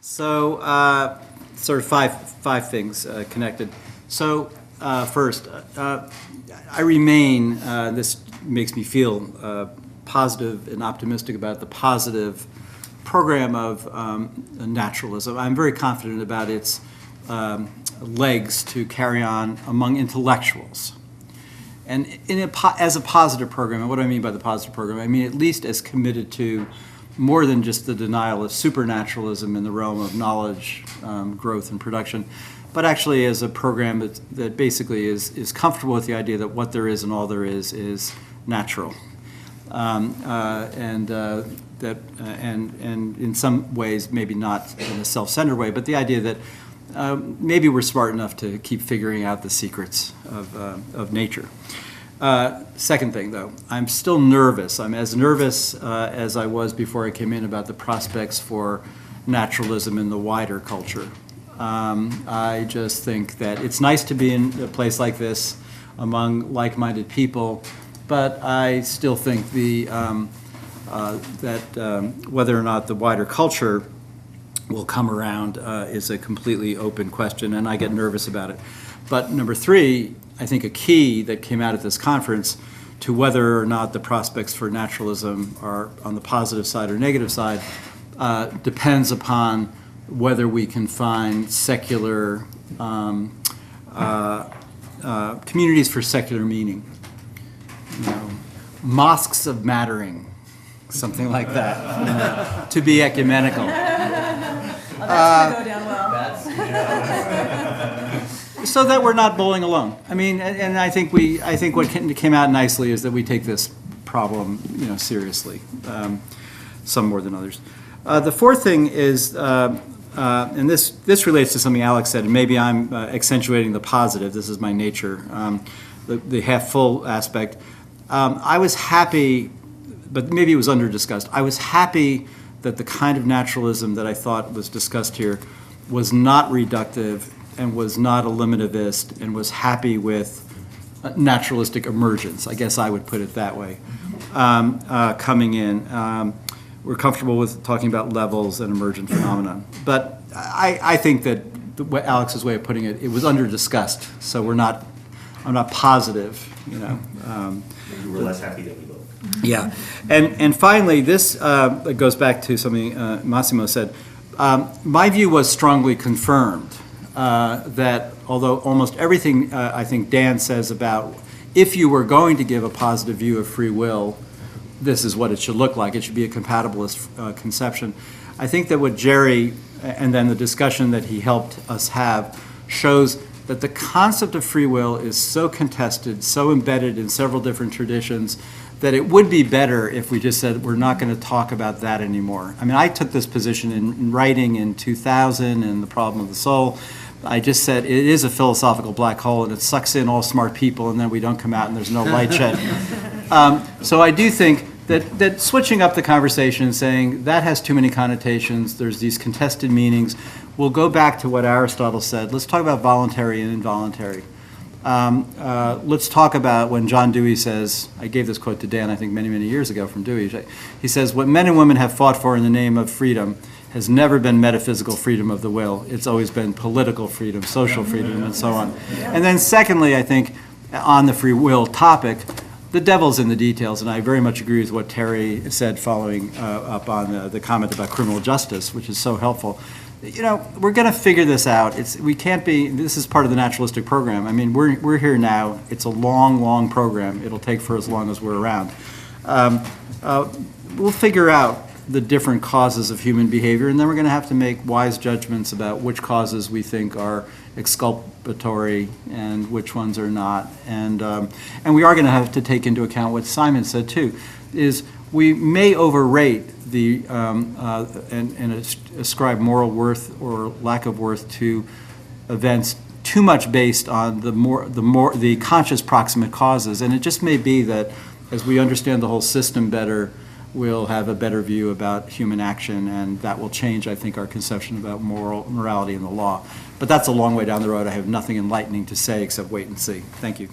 So, sort of five things connected. So, first, I remain, this makes me feel positive and optimistic about the positive program of naturalism. I'm very confident about its legs to carry on among intellectuals. And as a positive program, and what do I mean by the positive program? I mean at least as committed to more than just the denial of supernaturalism in the realm of knowledge, growth, and production, but actually as a program that basically is comfortable with the idea that what there is and all there is natural. And in some ways, maybe not in a self-centered way, but the idea that maybe we're smart enough to keep figuring out the secrets of nature. Second thing, though, I'm still nervous. I'm as nervous as I was before I came in about the prospects for naturalism in the wider culture. I just think that it's nice to be in a place like this among like-minded people, but I still think that whether or not the wider culture will come around is a completely open question, and I get nervous about it. But number three, I think a key that came out at this conference to whether or not the prospects for naturalism are on the positive side or negative side depends upon whether we can find secular communities for secular meaning. You know, mosques of mattering, something like that, to be ecumenical. That's going to go down well. So that we're not bowling alone. I mean, and I think what came out nicely is that we take this problem, seriously, some more than others. The fourth thing is, and this relates to something Alex said, and maybe I'm accentuating the positive. This is my nature, the half-full aspect. I was happy, but maybe it was under-discussed. I was happy that the kind of naturalism that I thought was discussed here was not reductive and was not eliminativist and was happy with naturalistic emergence. I guess I would put it that way, coming in. We're comfortable with talking about levels and emergent phenomena. But I think that Alex's way of putting it, it was under-discussed. So I'm not positive, You were less happy than we both. Yeah, and finally, this goes back to something Massimo said. My view was strongly confirmed that although almost everything I think Dan says about if you were going to give a positive view of free will, this is what it should look like. It should be a compatibilist conception. I think that what Jerry and then the discussion that he helped us have shows that the concept of free will is so contested, so embedded in several different traditions, that it would be better if we just said we're not going to talk about that anymore. I mean, I took this position in writing in 2000 in The Problem of the Soul. I just said it is a philosophical black hole and it sucks in all smart people and then we don't come out and there's no light shed. So I do think that switching up the conversation and saying that has too many connotations, there's these contested meanings. We'll go back to what Aristotle said. Let's talk about voluntary and involuntary. Let's talk about when John Dewey says, I gave this quote to Dan, I think many, many years ago from Dewey. He says, what men and women have fought for in the name of freedom has never been metaphysical freedom of the will. It's always been political freedom, social freedom, and so on. And then secondly, I think, on the free will topic, the devil's in the details, and I very much agree with what Terry said following up on the comment about criminal justice, which is so helpful. We're going to figure this out. We can't be. This is part of the naturalistic program. I mean, we're here now. It's a long, long program. It'll take for as long as we're around. We'll figure out the different causes of human behavior, and then we're going to have to make wise judgments about which causes we think are exculpatory and which ones are not. And we are going to have to take into account what Simon said too, is we may overrate the and ascribe moral worth or lack of worth to events too much based on the conscious proximate causes. And it just may be that as we understand the whole system better, we'll have a better view about human action, and that will change, I think, our conception about morality in the law. But that's a long way down the road. I have nothing enlightening to say except wait and see. Thank you.